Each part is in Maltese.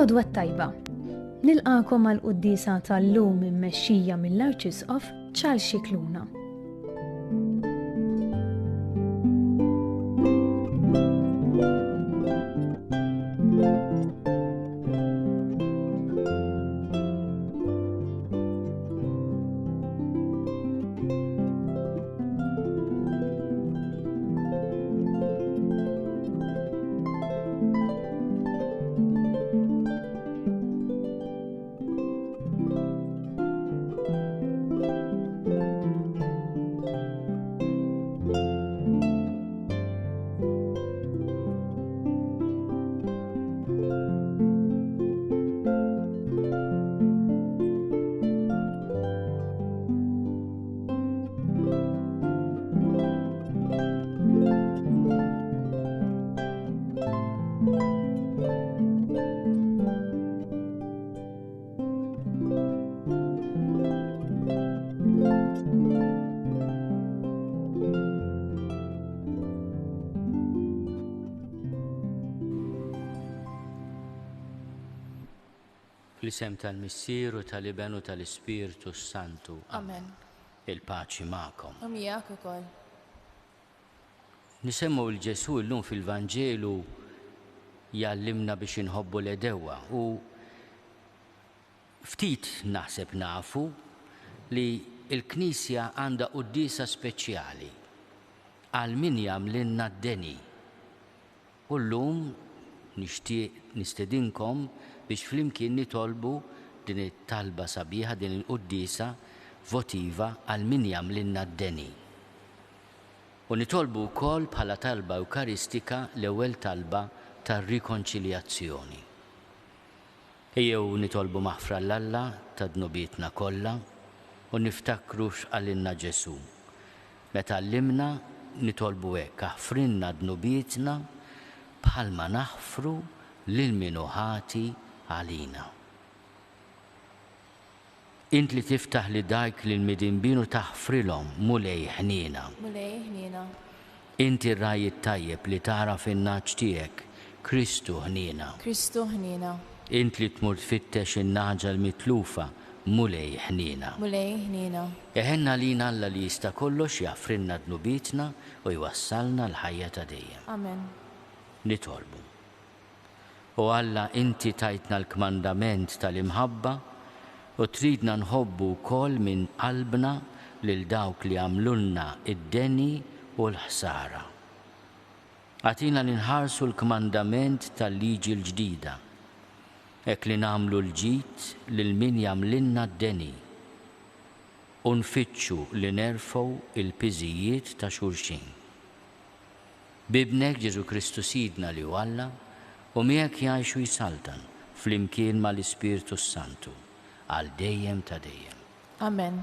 L-għodwa tajba. Nilqakom għal-quddisa tal-lum immexxija mill-Arċisqof Charles Scicluna. Fl-isem tal-Missier u tal-Iben u tal-Ispiritu Santu. Amen. Il-paċi magħkom. U miegħek ukoll. Nisemmu l-Ġesu llum fil-Vanġelu jallimna biex inħobbu l-edewwa u ftit naħseb nafu li l-Knisja għandha qudiesa speċjali għal min jagħmlilna d-deni. U llum nixtieq nistedinkom biex flimkien nitolbu din it-talba sabiħa, din il-qudiesa votiva għal min jagħmlilna d-deni. U nitolbu wkoll bħala talba Ewkaristika l-ewwel talba tar-rikonċiljazzjoni. Ejjew nitolbu maħfra l-Alla ta' dnubietna kollha u niftakru x'qalilna Ġesu. Meta għallimna nitolbu hekk aħfrinna dnubietna bħalma naħfru lil min ħati għalina. Int li tiftaħ li dajk lil midinbin u taħfrilhom mulej ħnina. Mulej ħnina. Inti r-rajt tajjeb li tara fin-naġġ tiegħek Kristu ħnina. Kristu ħnina. Int li tmur tfittex in-naġa l-mitlufa mulej ħnina. Mulej ħnina. Eħenna lina Alla li jista' kollox jaffrinna dnubietna u jwassalna l-ħajja ta' dejjem. Amen. Nitolbu. U Alla inti tajtna l-kmandament tal-imħabba u tridna nħobbu wkoll minn qalbna lil dawk li għamlulna id-deni u l-ħsara. Għatina ninħarsu l-kmandament tal-liġi l-ġdida, hekk li nagħmlu l-ġid lil min jagħmlilna d-deni u nfittxu li nerfgħu il-piżijiet ta' xulxin. Bibnek Ġesu Kristu Sidna li hu Alla u miegħek jgħixu jsaltan flimkien mal-Ispiritu Santu għal dejjem ta' dejjem. Amen.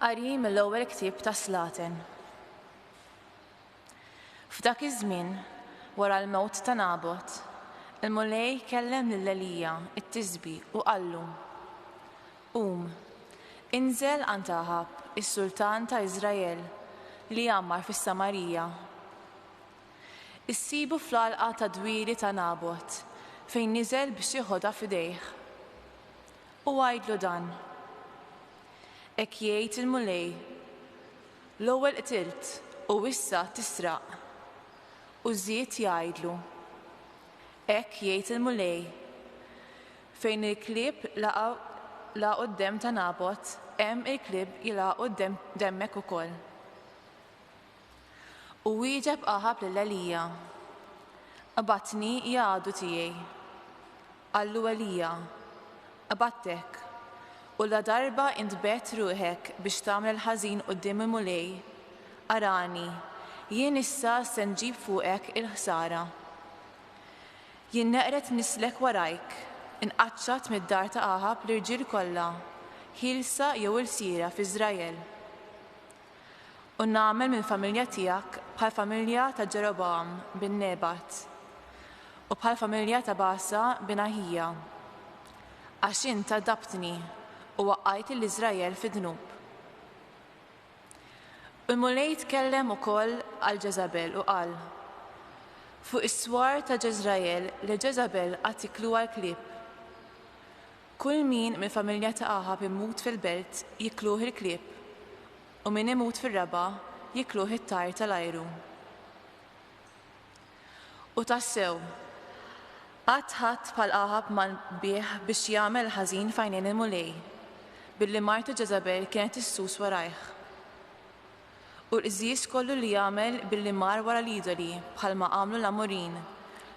Qari mill-ewwel ktieb ta' Slaten. F'dak iż-żmien wara l-mewt ta' Nabot, il-mulej kellem lil Elija it-Tisbi u qallu: inżel għand Aħab, is-Sultan ta' Iżrael li jammar fis-Samarija. Issibu fl-għalqa ta' dwiri ta' Nabot fejn niżel biex jieħodha f'idejh. U għajdlu dan: hekk jgħid il-mulej, l-ewwel qtilt u issa tisraq. U żied jgħidlu: hekk jgħid il-mulej, fejn il-klieb la quddiem ta' Nabot, hemm il-klieb jilaq quddiem demmek ukoll. U wieġeb Aħab lil Elija: qabatni ja għadu tiegħi. Qallu Elija: qabattek, u la darba intbett ruħek biex tagħmel il-ħażin quddiem il-mulej, arani, jien issa se nġib fuqek il-ħsara. Jien neqret nislek warajk, inqaċċat mid-dar ta' Aħab l-irġiel kollha, ħilsa jew il-sira f'Iżrael. U nagħmel minn familja tiegħek bħal familja ta' Ġeroboam bin Nebat u bħal familja ta' Basa bin Aħija. Għax int adabtni u waqqajt l-Iżrael fid-dnub. Il-Mulej tkellem ukoll għal Ġeżabel u qal: fuq is-swar ta' Ġeżrael li Ġeżabel qatt tikluha l-klieb. Kull min mill-familja ta' Aħab imut fil-belt jikluh il-klieb, u min imut fir-raba jikluh it-tar tal-ajru. U tassew, qatt ħadd bħal Aħab ma nbieħ biex jagħmel ħażin f'għajnejn il-Mulej, billi martu Ġeżabel kienet issus warajh. U l-qżies kollu li jagħmel billi mar wara l-idoli bħalma għamlu l-Amorin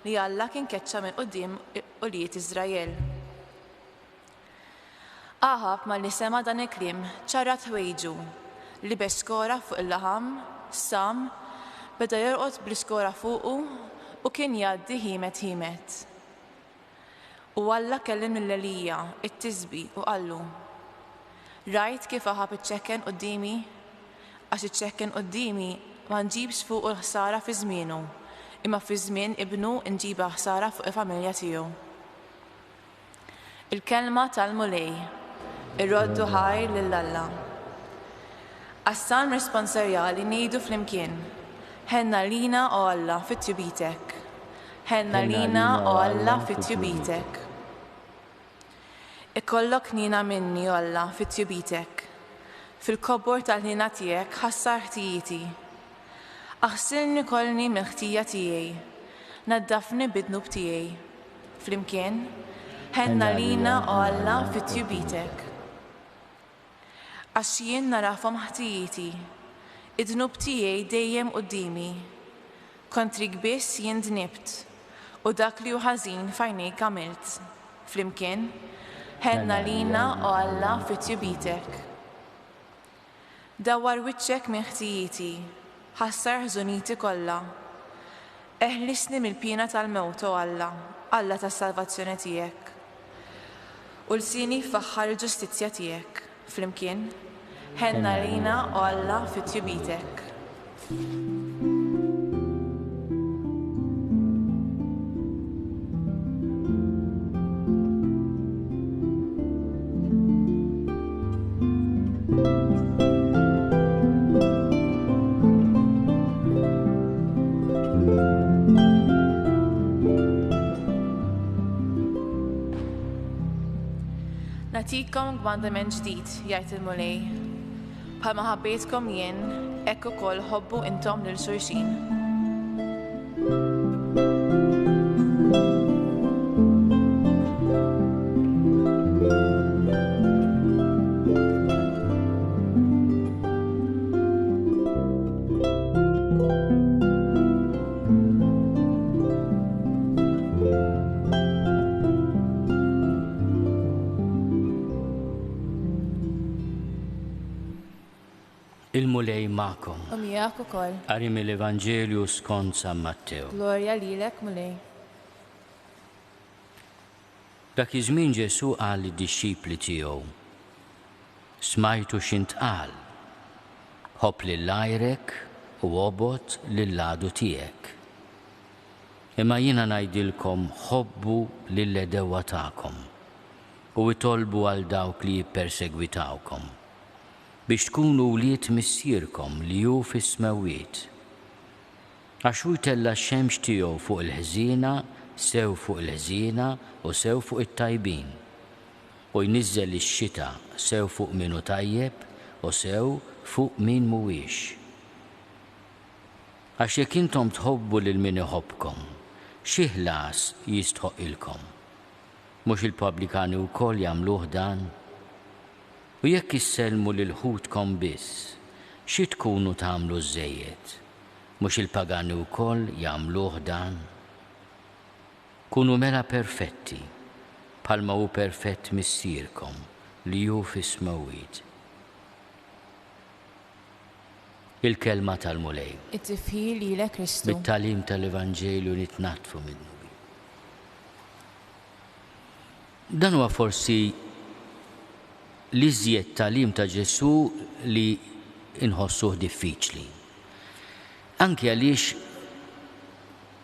li Alla kien keċċa minn quddiem ulijiet Iżrael. Aħab malli sema dan il-kliem ċarra twejġu li beskora fuq il-laħam, sam, beda jorqod bl-iskora fuqu u kien jgħaddi ħimet. U Alla kellim l-Elija, it-Tisbi, u qallu: rajt kif Aħab iċċekken qudiemi, għax iċċekken qudiemi ma nġibx fuq il-ħsara fi żmienu, imma fi żmien ibnu nġiba ħsara fuq il-familja tiegħu. Il-kelma tal-Mulej, ir-roddu ħajr lil Alla. Għas-salm responsarjali ngħidu flimkien: ħenna lina o Alla fit-tjubitek. Ħenna lina o Alla fit-tjubitek. Ikollok nina minni o Alla fit-tjubitek. Fil-kobbor tal-ħina tiegħek ħassar ħtijieti. Aħsilni kollni mill-ħtija tiegħi, naddafni bid-dnub tiegħi. Flimkien, ħenna lina o Alla fit-tjubitek. Għax jien narafhom ħtijieti, id-dnub tiegħi dejjem qudiemi. Kontrik biss jien dnibt, u dak li hu ħażin f'għajnejk għamilt. Flimkien, ħenna lina o Alla fit-tjubitek. Dawwar wiċċek minn ħtijieti, ħassar ħżunieti kollha. Eħlisni mill-pina tal-mewt o Alla, Alla tas-salvazzjoni tiegħek. U lsini f'aħħar il-ġustizzja tiegħek. Flimkien, ħenna lina o Alla fit-tjubitek. Nagħtikom kmandament ġdid, jgħid il-Mulej. Bħalma ħabbejtkom jien, hekk ukoll ħobbu intom lil xulxin. Il-Mulej ma'kom. U miegħek ukoll. Qari mill-Evanġelju skont San Matteo. Glorja lilek, Mulej. Dak iż-żmien Ġesu qal lid-dixxipli tiegħu: smajtu x'intqal, ħobb lil għajrek u għobod lill-għadu tiegħek. Imma jiena ngħidilkom ħobbu lill-għedewwa tagħkom u itolbu għal dawk li jippersegwitawkom, biex tkunu wlied missierkom li hu fis-smawiet. Għax hu jtella x-xemx tiegħu fuq il-ħżiena, sew fuq il-ħżiena u sew fuq it-tajbin, u jniżżel ix-xita sew fuq min hu tajjeb u sew fuq min mhuwiex. Għax jekk intom tħobbu lil min iħobbkom, xi ħlas jistħoqilkom? Mhux il-Pubblikani wkoll jagħmluh dan? U jekk issellmu lil ħudkom biss, xi tkunu tagħmlu żejjed? Mhux il-pagani wkoll jagħmluh dan? Kunu mela perfetti, bħalma hu perfett missierkom li hu fis-smawiet. Il-kelma tal-Mulej. It-tifħil lilek Kristu. Bit-tagħlim tal-Evanġelju nitnattfu minnu. Dan huwa forsi l-iżjed tagħlim ta' Ġesu li inħossuh diffiċli. Anke għaliex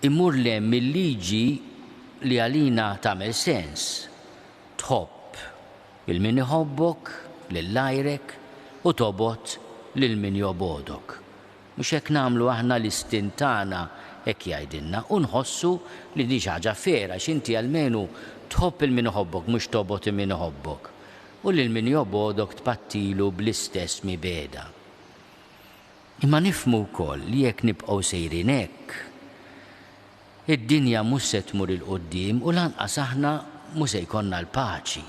imur lem mill-liġi li għalina tagħmel sens. Tħobb il-min iħobbok, lil-lajrek u tobot lil-min jobodok. Mhux hekk nagħmlu aħna l-istintana hekk jgħidilna u nħossu li di ħaġa fera x'inti almenu tħobb il-min iħobbok mhux tobot il-min iħobbok. U lil-min jobodok tpattilu bl-istess mibeda. Imma nifhmu wkoll li jekk nibqgħu sejrin hekk, id-dinja mhux se tmur il-qudiem u lanqas aħna mhux se jkollna l-paċi.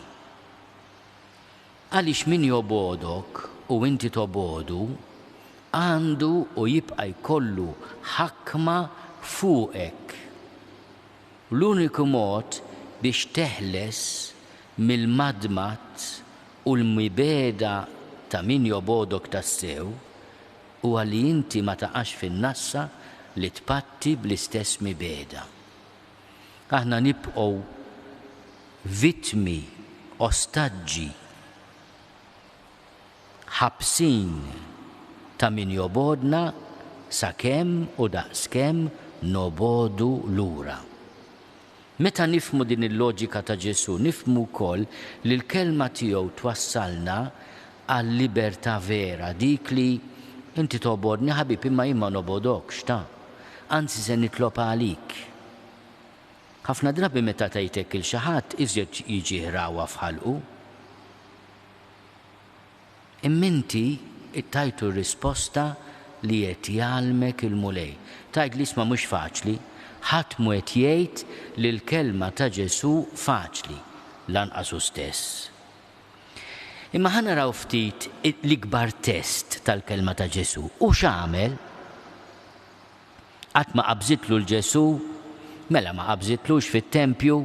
Għaliex min jobodok u inti tobodu għandu u jibqa' jkollu ħakma fuqek. L-uniku mod biex teħles mill-madmat u l-mibeda ta' min jobodok tassew huwa li inti ma taqax fin-nassa li tpatti bl-istess mibeda. Aħna nibqgħu vittmi, ostaġġi, ħabsin ta' min jobodna sakemm u daqskemm nobodu lura. Meta nifhmu din il-loġika ta' Ġesu, nifhmu wkoll li l-kelma tiegħu twassalna għal libertà vera, dik li inti tobodni ħabib imma jien ma nobodokx ta' anzi se nitlob għalik. Ħafna drabi meta tgħidlek il xi ħadd iżjed jiġi ħrawa f'ħalqu. Imminti ittajtu risposta li qed jgħalmek il-mulej. Tajt li isma' mhux faċli, ħadd mu qed jgħid li l-kelma ta' Ġesu faċli, lanqas hu stess. Imma ħa naraw ftit l-ikbar test tal-kelma ta' Ġesu. U x'għamel? Qatt ma qabżitlu l-Ġesu, mela ma qabżitlux fit-tempju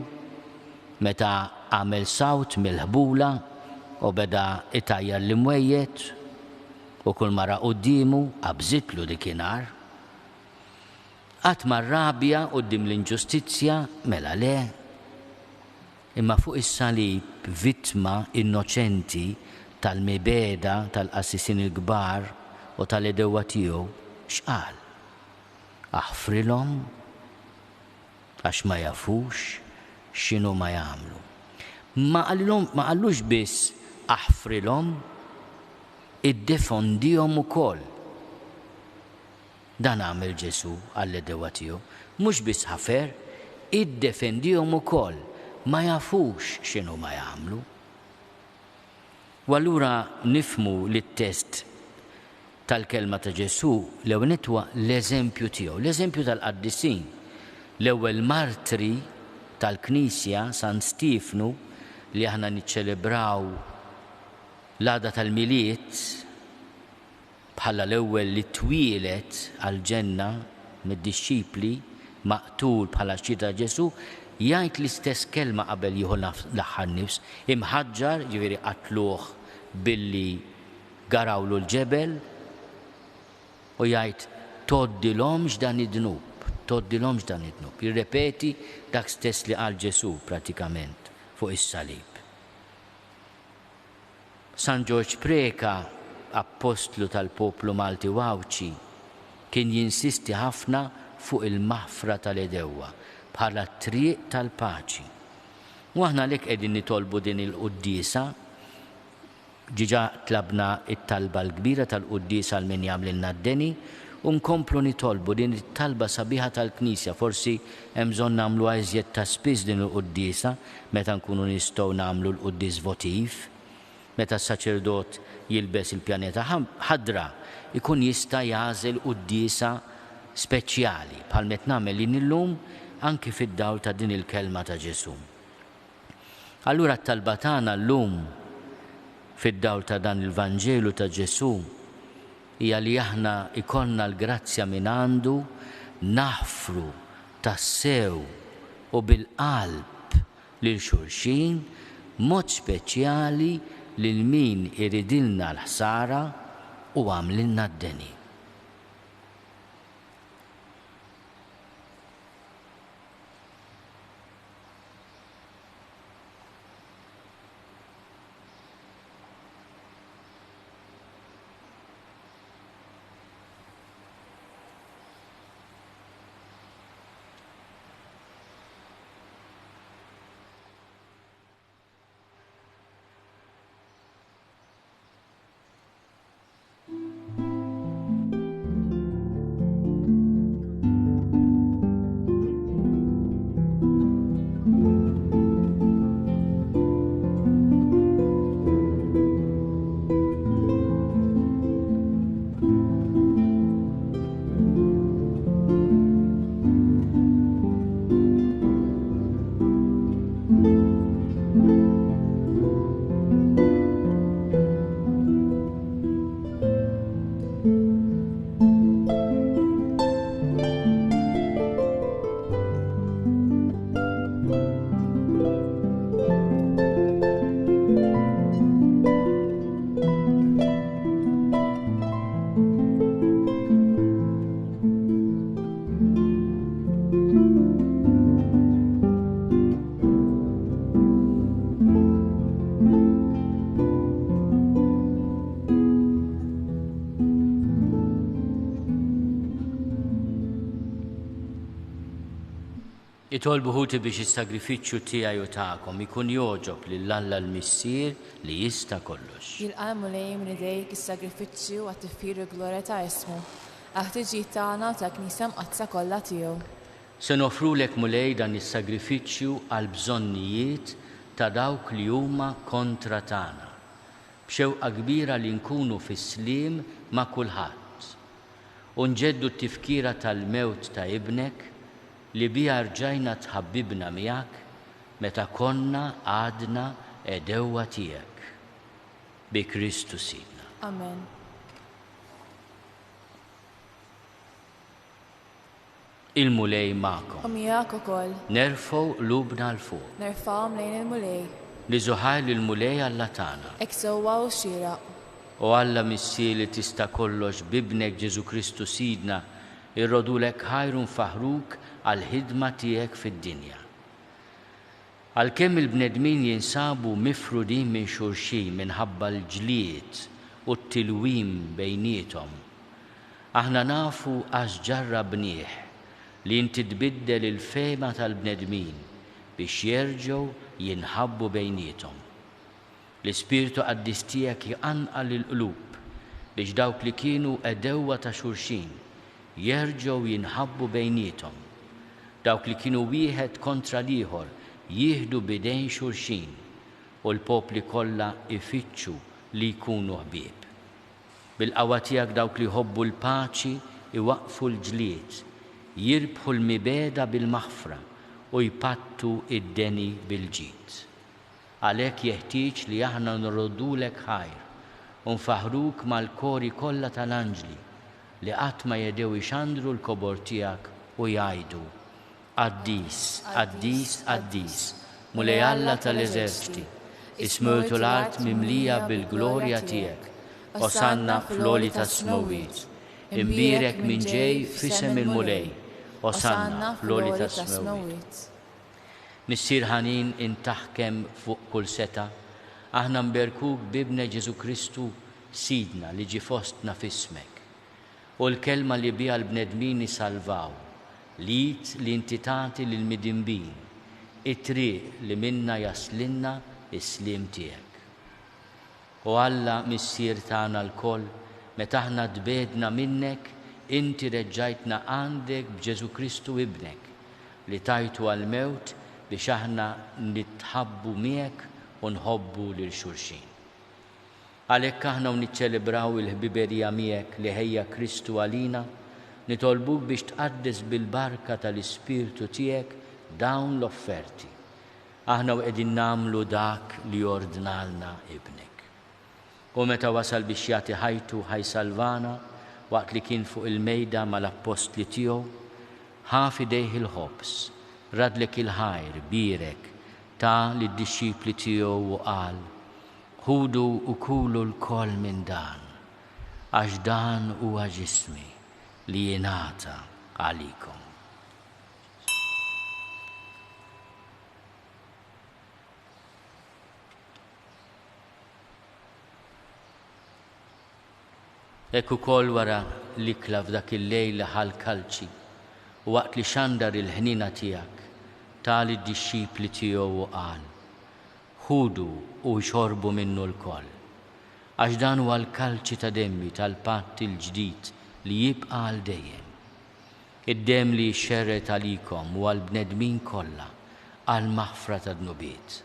meta għamel sawt mill-ħbula u beda itajjar l-imwejjed u kull mara qudiemu qabżitlu dikinhar. Qatt ma rrabja quddiem l-inġustizzja mela le. Imma fuq is-salib vittma innoċenti tal-mibeda tal-qassisin il-kbar u tal-edewwa tiegħu x'qal? Aħfrilhom għax ma jafux x'inhu ma jagħmlu. Ma qallux biss aħfrilhom, iddefendihom ukoll. Dan għamel Ġesu għall-edewwa tiegħu. Mhux biss ħafer, iddefendihom ukoll. Ma jafux x'inhu ma jagħmlu. U allura nifhmu li t-test tal-kelma ta' Ġesu l-ewwel nitwa l-eżempju tiegħu, l-eżempju tal-qaddisin. L-ewwel martri tal-Knisja San Stifnu li aħna niċċelebraw l-għada tal-miliet bħala l-ewwel li twielet għall-ġenna mid-dixxipli maqtul bħala xhieda Ġesu, jgħid l-istess kelma qabel jieħu l-aħħar nifs, imħaġġar ġifieri qatluh billi garawlu l-ġebel u jgħid toddilhomx dan id-dnub, toddilhomx dan id-dnub. Jirrepeti dak stess li qal Ġesu pratikament fuq is-salib. San George Preka, apostlu tal-poplu Malti Wawċi, kien jinsisti ħafna fuq il-maħfra tal-edewwa bħala triq tal-paċi. U aħna lek qegħdin nitolbu din il-qudiesa, ġiġa tlabna it-talba l-kbira tal-qudiesa għal min jagħmlilna d-deni u nkomplu nitolbu din it-talba sabiħa tal-Knisja. Forsi hemm bżonn nagħmlu iżjed ta' spiss din il-qudiesa meta nkunu nistgħu nagħmlu l-quddies votiv. Meta s-saċerdot jilbes il-pjaneta ħadra, ikun jista' jagħżel qudiesa speċjali bħal met nagħmel lin illum anki fid-dawl ta' din il-kelma ta' Ġesu. Allura t-talba tagħna llum fid-dawl ta' dan il-Vanġelu ta' Ġesu hija li aħna ikollna l-grazzja minn għandu naħfru tassew u bil-qalb lil xulxin mod speċjali lil min iridilna l-ħsara u għamlilna d-deni. Itolbu ħuti biex is-sagrifiċċju tiegħi u tagħkom ikun joġob lill-Alla l-Missier li jista' kollox. Jilqa' mulej minn idejk is-sagrifiċċju għat-tifkir il-glorja ta' ismu, għat-tiġid tagħna ta' Knisja mqazza kollha tiegħu. Se nofrulek mulej dan is-sagrifiċċju għal bżonnijiet ta' dawk li huma kontra tagħna, b'xewqa kbira li nkunu fis-sliem ma' kulħadd. U nġeddu t-tifkira tal-mewt ta' ibnek li biha rġajna tħabbibna miegħek meta konna għadna edewwa tiegħek. Bi Kristu Sidna. Amen. Il-mulej magħkom. U miegħek ukoll. Nerfgħu qlubna l fuq. Nerfgħhom lejn il-mulej. Li żuħaj lill-mulej Alla tagħna. Hekk sewwa u xieraq. U Alla Missier li tista' kollox bibnek Ġesu Kristu Sidna irrodulek ħajrun faħruk għal-ħidma tiegħek fid-dinja. Għalkemm il-bnedmin jinsabu mifrudin minn xulxin minħabba l-ġlied u t-tilwim bejniethom, aħna nafu għax ġarrabnieh li inti tbiddel il-fehma tal-bnedmin biex jerġgħu jinħabbu bejniethom. L-Ispirtu Qaddis tiegħek jqanqal il-qlub biex dawk li kienu edewwa ta' xulxin jerġgħu jinħabbu bejniethom. Dawk li kienu wieħed kontra l-ieħor jieħdu bidejn xulxin u l-popli kollha ifittxu li jkunu ħbieb. Bil-qawwa tiegħek dawk li jħobbu l-paċi iwaqfu l-ġlied, jirbħu l-mibeda bil-maħfra u jpattu id-deni bil-ġid. Għalhekk jeħtieġ li aħna nroddulek ħajr u nfaħruk mal-kori kollha tal-anġli li qatt ma jedew ixandru l-kobor tiegħek u jgħidu Qaddis, Qaddis, Qaddis, mulej Alla tal-eżerċiti, ismurtu l-art mimlija bil-glorja tiegħek, osanna fl-oli tas-smawiet, imbirek minn ġej fisem il-mulej, osanna fl-oli tas-smawiet. Missier ħanin intaħkem fuq kull seta, aħna mberkuk bibne Ġesu Kristu Sidna li ġi fostna fismek, u l-kelma li biha l-bnedmin isalvaw, lit li inti tagħti lill-midimbin, it-triq li minna jaslinna is-sliem tiegħek. U Alla Missier tagħna l-koll, meta aħna tbedna minnek, inti reġġajtna għandek b'Ġesu Kristu ibnek li tajtu għal-mewt biex aħna nitħabbu miegħek u nħobbu lil xulxin. Għalhekk aħna niċċelebraw il-ħbiberija miegħek li ħejja Kristu għalina, nitolbuk biex tqaddes bil-barka tal-Ispirtu tiegħek dawn l-offerti. Aħna qegħdin nagħmlu dak li ordnalna ibnek. U meta wasal biex jagħti ħajtu ħajsalvana waqt li kien fuq il-mejda mal-appostli tiegħu, ħa f'idejh il-ħobs, radlek il-ħajr birek ta' lid-dixxipli tiegħu u qal: ħudu u kulu l-koll minn dan, għax dan huwa ġismi li jingħata għalikom. Hekk ukoll wara l-ikla f'dak il-lejl ħal-kalċi u waqt li xandar il-ħnina tiegħek tal id-dixxipli tiegħu u qal: ħudu u xorbu minnu l-koll, għax dan huwa l-kalċi ta' demmi tal-patt il-ġdid li jibqa' għal dejjem. Id-dem li jxerret għalikom u għall-bnedmin kollha għal maħfra ta' dnubiet.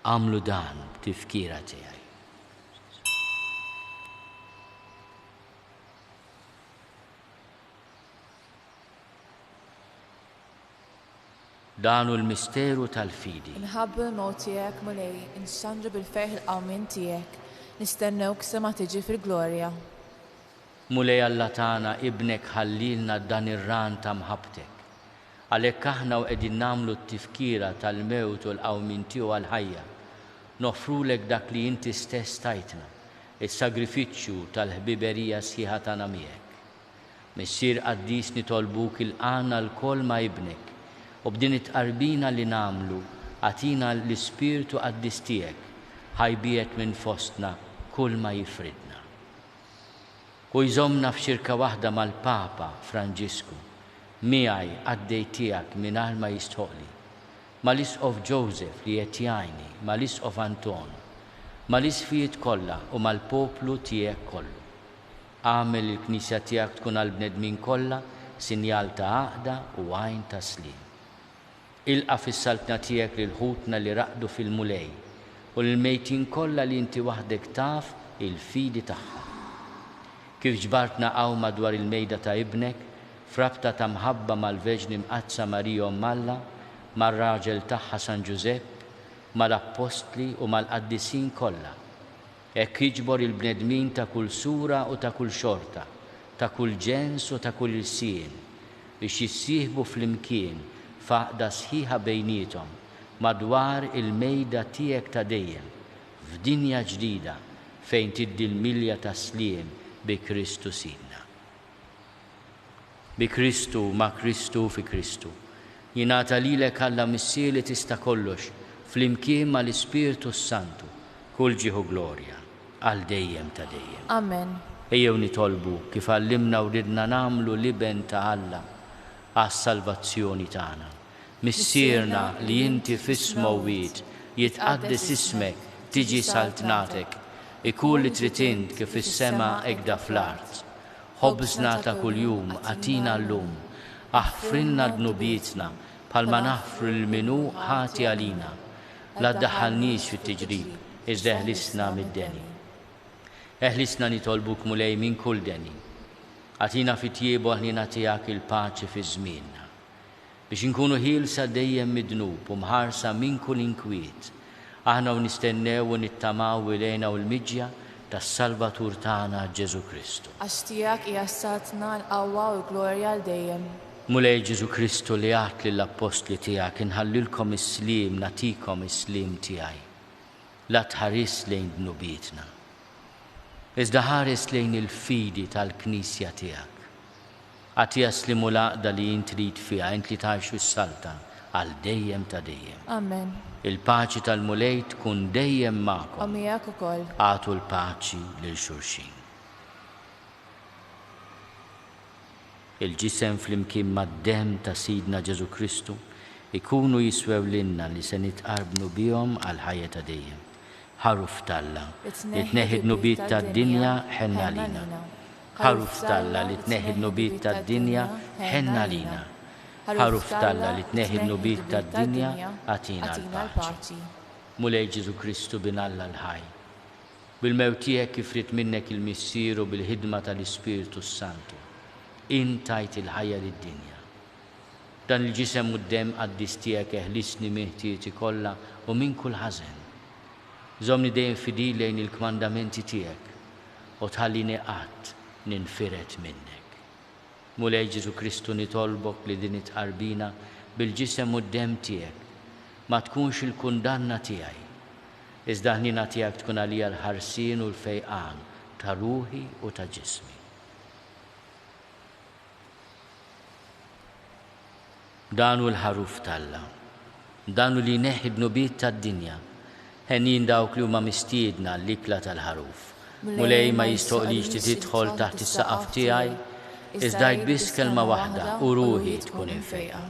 Għamlu dan b'tifkira tiegħi. Danu l-misteru tal-fidi. Nħabbu l-mowt tiegħek mulej, nxandru bil-ferħ il-qawmin tiegħek, nistennewk sa ma tiġi fil-glorja. Mulej Alla tagħna ibnek ħallilna dan ir-ran ta' mħabtek. Għalhekk aħna qegħdin nagħmlu t-tifkira tal-mewt u l-qawmin tiegħu għall-ħajja. Nofrulek dak li inti stess tajtna, is-sagrifiċċju tal-ħbiberija sħiħa tagħna miegħek. Missier Qaddis nitolbuk il-qana l-koll ma' ibnek, u b'din it-qarbina li nagħmlu għatina l-Ispirtu Qaddis tiegħek ħajbiet minn fostna kull ma jifridna. U jżommna f'xirka waħda mal-Papa Franġisku miegħi għaddej tiegħek mingħajr ma jistħoqli, mal-isqof Joseph li qed jgħinni, mal-isqof Anton, mal-isfijiet kollha u mal-poplu tiegħek kollu. Għamel il-Knisja tiegħek tkun għall-bnedmin kollha sinjal ta' għaqda u għajn ta' slim. Ilqa' fis-saltna tiegħek lil ħutna li raqdu fil-mulej u l-mejtin kollha li inti waħdek taf il-fidi tagħha. Kif ġbartna hawn madwar il-mejda ta' ibnek, frabta ta' mħabba mal-Verġni Mqazza Marija Alla, mar-raġel tagħha San Giuseppe, mal-Appostli u mal-Qaddisin kollha. Hekk jiġbor il-bnedmin ta' kull sura u ta' kull xorta, ta' kull ġens u ta' kull irsien biex jissieħbu fl-imkien faqda sħiħa bejnietom madwar il-mejda tiegħek ta' dejjem f'dinja ġdida fejn tiddi l-milja ta' sliem bi Kristu Sidna. Bi Kristu, ma' Kristu, fi Kristu. Jingħata lilek Alla missier li tista' kollox fl-imkien mal-Ispiritu Santu kull ġieħu glorja għal dejjem ta' dejjem. Amen. Ejjew nitolbu kif għallimna u ridna nagħmlu liben ta' Alla għas-salvazzjoni tagħna. Missierna li inti fis-smawwiet jitqaddis ismek, tiġi saltnatek, ikun li trid int kif is-sema hekk fl-art. Ħobżna ta' kuljum għatina llum, aħfrinna dnubietna bħalma naħfru l-minu ħati għalina. La ddaħħalniex fit-tiġrib, iżda eħlisna mid-deni. Eħlisna nitolbuk mulej minn kull deni. Għatina fit-tjiebu ħlina tiegħek il-paċi fi żmienna. Biex inkunu ħielsa dejjem midnub u mħarsa minn kull inkwiet. Aħna u nistennew u nittamaw ilejna u l-miġja tas-Salvatur tagħna Ġesu Kristu. Għax tiegħek hija satna l-qawwa u l-glorja l dejjem. Mulej Ġesu Kristu li għat lill-Apostli tiegħek inħallilkom is-sliem nagħtikom is-sliem tiegħi. La tħares lejn dnubietna. Iżda ħares lejn il-fidi tal-Knisja tiegħek. Għati jaslimu l-għaqda li jintrid fiha int li tgħixu s-salta għal dejjem ta' dejjem. Amen. Il-paċi tal-mulej tkun dejjem magħkom. U miegħek ukoll. Għatu l-paċi lil xulxin. Il-ġisem fl-imkien mad-demm ta' Sidna Ġesu Kristu ikunu jiswew lilna li se nitqarbnu bihom għal ħajja ta' dejjem. Ħaruf Alla li tneħħi d-nubiet tad-dinja ħenna lina. Ħaruf Alla li tneħħi d-nubiet tad-dinja ħenna lina. Ħaruf Alla li tneħħi d-nubiet tad-dinja għatina l-paċi. Mulej Ġesu Kristu bin Alla l-ħaj. Bil-mewt tiegħek kif rid minnek il-missier u bil-ħidma tal-Ispiritu Santu. Intajt il-ħajja lid-dinja. Dan il-ġisem u d-dem qaddis tiegħek eħlisni miħtieti kollha u minn kull ħażen. Żomni dejjem fidil lejn il-kmandamenti tiegħek u tħallini qatt ninfiret minnek. Mulej Ġesu Kristu nitolbok li din itqarbina bil-ġisem u d-dem tiegħek ma tkunx il-kundanna tiegħi. Iżda ħnina tiegħek tkun għalija l-ħarsien u l-fejqan ta' ruħi u ta' ġismi. Danu l-ħaruf Alla, danu li neħi d-nubiet tad-dinja, ħennin dawk li huma mistiedna l-ikla tal-ħaruf. Mulej ma jistoqlix li tidħol taħt is-saqaf tiegħi, iżda biss kelma waħda u ruħi tkun infejqa.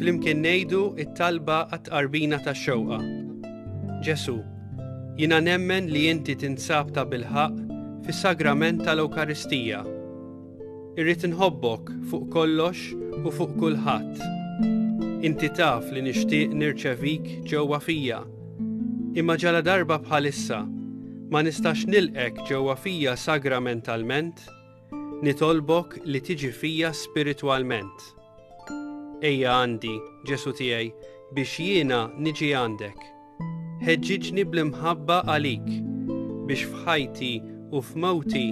Flimkien ngħidu it-talba għat-qarbina tax-xewqa. Ġesu, jiena nemmen li inti tinsab ta' bilħaq fis-sagrament tal-Ewkaristija. Irrid inħobbok fuq kollox u fuq kulħadd. Inti taf li nixtieq nirċevik ġewwa fija. Imma ġala darba bħalissa ma nistax nilqek ġewwa fija sagramentalment, nitolbok li tiġi fija spiritwalment. Ejja għandi, Ġesu tiegħi, biex jiena niġi għandek. Ħeġġiġni bl-imħabba għalik, biex f'ħajti u f'mowti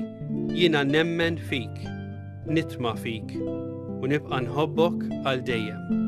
jiena nemmen fik, nitma' fik, u nibqa' nħobbok għal dejjem.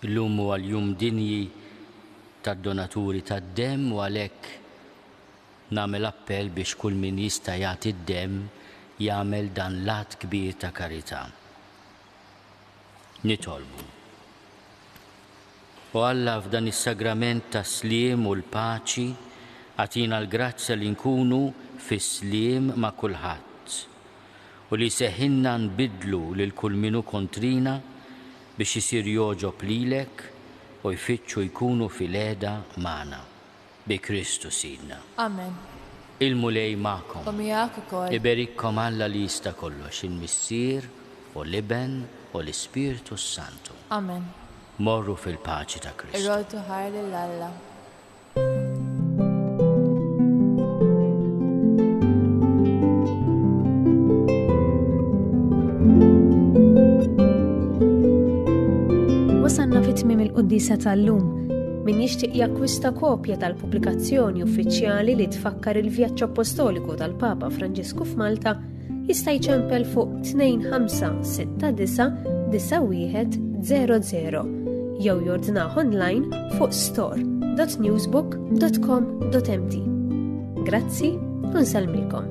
Illum huwa l-jum dinji tad-donaturi tad-demm u għalhekk nagħmel appell biex kull min jista' jagħti d-demm jagħmel dan l-att kbir ta' karità. Nitolbu. U Alla f'dan is-sagrament ta' sliem u l-paċi għatina l-grazzja li nkunu fis-sliem ma' kulħadd u li seħħilna nbidlu lil kull minu kontrina biex isir joġob lilek u jfittxu jkunu fil-għeda magħna bi Kristu Sidna. Amen. Il-mulej magħkom. U miegħek ukoll. Iberikkom Alla li jista' kollox, il-Missier u l-Iben u l-Ispiritu Santu. Amen. Morru fil-paċi ta' Kristu. Ir-roddu ħar lill-Alla. Wasanna fit-tmiem il-Quddisa tal-lum. Min jixtieq jakkwista kopja tal-pubblikazzjoni uffiċjali li tfakkar il-vjaġġ apostoliku tal-Papa Franġisku f'Malta jista' jċempel fuq 2569 9100 jew jordnah online fuq store.newsbook.com.mt. Grazzi u nsellmilkom.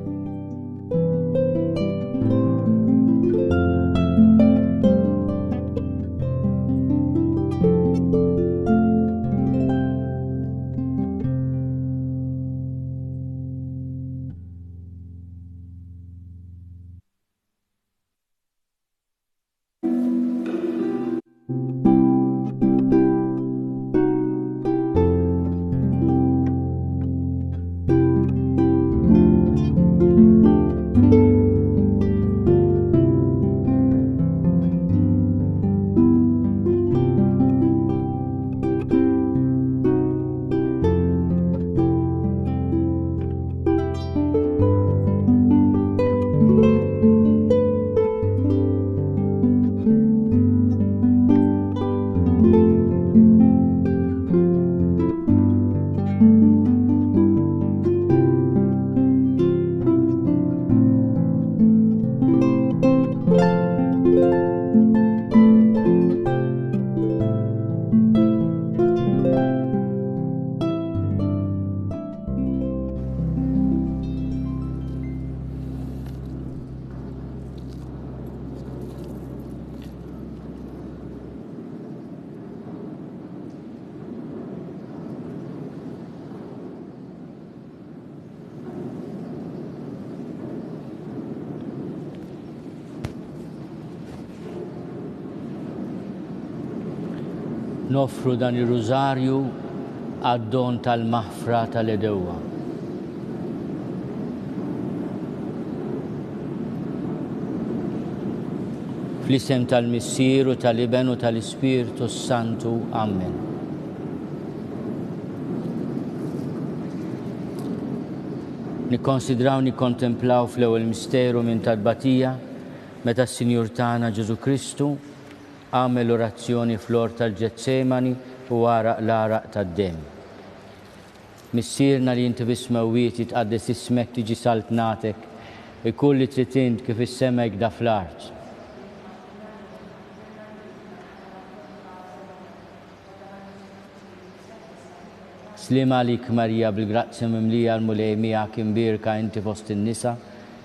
Nofru dan ir-rużarju għad-don tal-maħfra tal-Edewwa. Fl-isem tal-Missier u tal-Iben u tal-Ispiritu Santu. Amen. Nikkonsidraw nikkontemplaw fl-ewwel misteru minn tal-Batija meta s-Sinjur tagħna Ġesu Kristu għamel orazzjoni fl-ort tal-Ġetsemani u għaraq l-għaraq tad-demm. Missierna li inti bismewwiet jitqaddes ismek tiġi saltnatek ikull li trid int kif is-sema jgda fl-art. Slima għalik Marija bil-grazzja mimlija l-mulej miegħek imbierka inti fost in-nisa,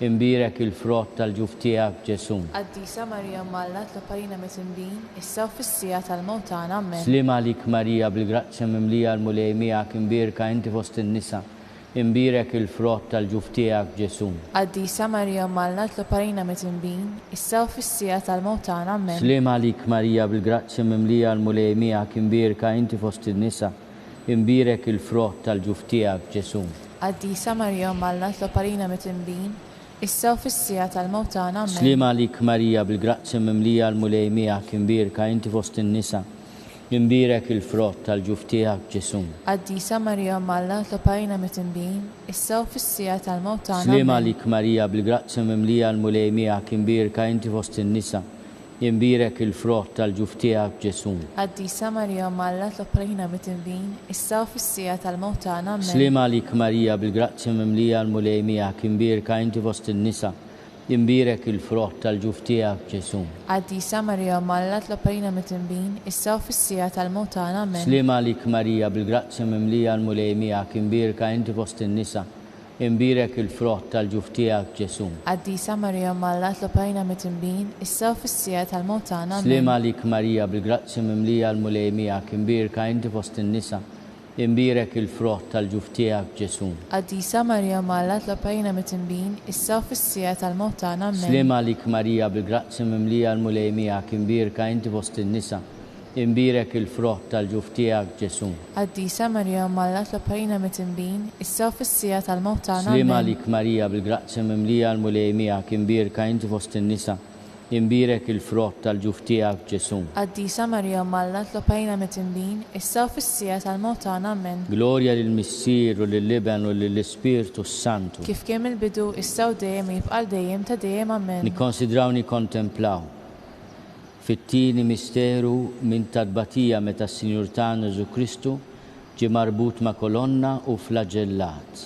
imbirek il-frott tal-ġuf tiegħek Ġesu. Qaddisa Marija Malla tloparina mit-imbin, issa u fis-sija tal-mewt tagħna. Amen. Slim għalik Marija bil-grazzja mimlija l-mulej miegħek imbirka inti fost in-nisa. Imbirek il-frott tal-ġuf tiegħek Ġesu. Qaddisa Marija Malla tloparina mit-imbin, issa u fis-sija tal-mewt tagħna. Amen. Slim għalik Marija bil-grazzja mimlija l-mulej miegħek imbirka inti fost in-nisa. Imbirek il-frott tal-ġuf tiegħek Ġesu. Qaddisa Marija Malla tloparina mit-imbin, issa u fis-sija tal-mewt tagħna. Amen. Slim għalik Marija bil-grazzja mimlija l-mulej miegħek imbirka inti fost in-nisa. Imbirek il-frott tal-ġuf tiegħek Ġesu. Qaddisa Marija Malla tloparina mit-imbin, issa u fis-sija tal-mewt tagħna. Slim għalik Marija bil-grazzja mimlija l-mulej miegħek imbirka inti fost in-nisa. Imbirek il-frott tal-ġuf tiegħek Ġesu. Qaddisa Marija Malla tloparina mit-imbin, issa u fis-sija tal-mewt tagħna. Amen. Slim għalik Marija bil-grazzja mimlija l-mulej miegħek imbirka inti fost in-nisa. Imbirek il-frott tal-ġuf tiegħek Ġesu. Qaddisa Marija Malla tloparina mit-imbin, issa u fis-sija tal-mewt tagħna. Amen. Slim għalik Marija bil-grazzja mimlija l-mulej miegħek imbirka inti fost in-nisa. Imbirek il-frott tal-ġuf tiegħek Ġesu. Qaddisa Marija Malla tloparina mit-imbin, issa u fis-sija tal-mewt tagħna. Amen. Slim għalik Marija bil-grazzja mimlija l-mulej miegħek imbirka inti fost in-nisa. Imbirek il-frott tal-ġuf tiegħek Ġesu. Qaddisa Marija Malla tloparina mit-imbin, issa u fis-sija tal-mewt tagħna. Amen. Slim għalik Marija bil-grazzja mimlija l-mulej miegħek imbirka inti fost in-nisa. Imbirek il-frott tal-ġuf tiegħek Ġesu. Qaddisa Marija Malla tloparina mit-imbin, issa u fis-sija tal-mewt tagħna. Slim Amen. għalik Marija bil-grazzja mimlija l-mulej miegħek imbirka inti fost in-nisa. Imbirek il-frott tal-ġuf tiegħek Ġesu. Qaddisa Marija Malla tloparina mit-imbin, issa u fis-sija tal-mewt tagħna. Amen. Glorja lill-Missier u lill-Iben u lill-Ispirtu Santu. Kif kien il-bidu, issa u dejjem jibqa' dejjem ta' dejjem. Amen. Nikkonsidraw nikkontemplaw fit-tieni misteru minn tadbatija meta s-Sinjur tagħna Ġesu Kristu ġie marbut ma' kolonna u flagellat.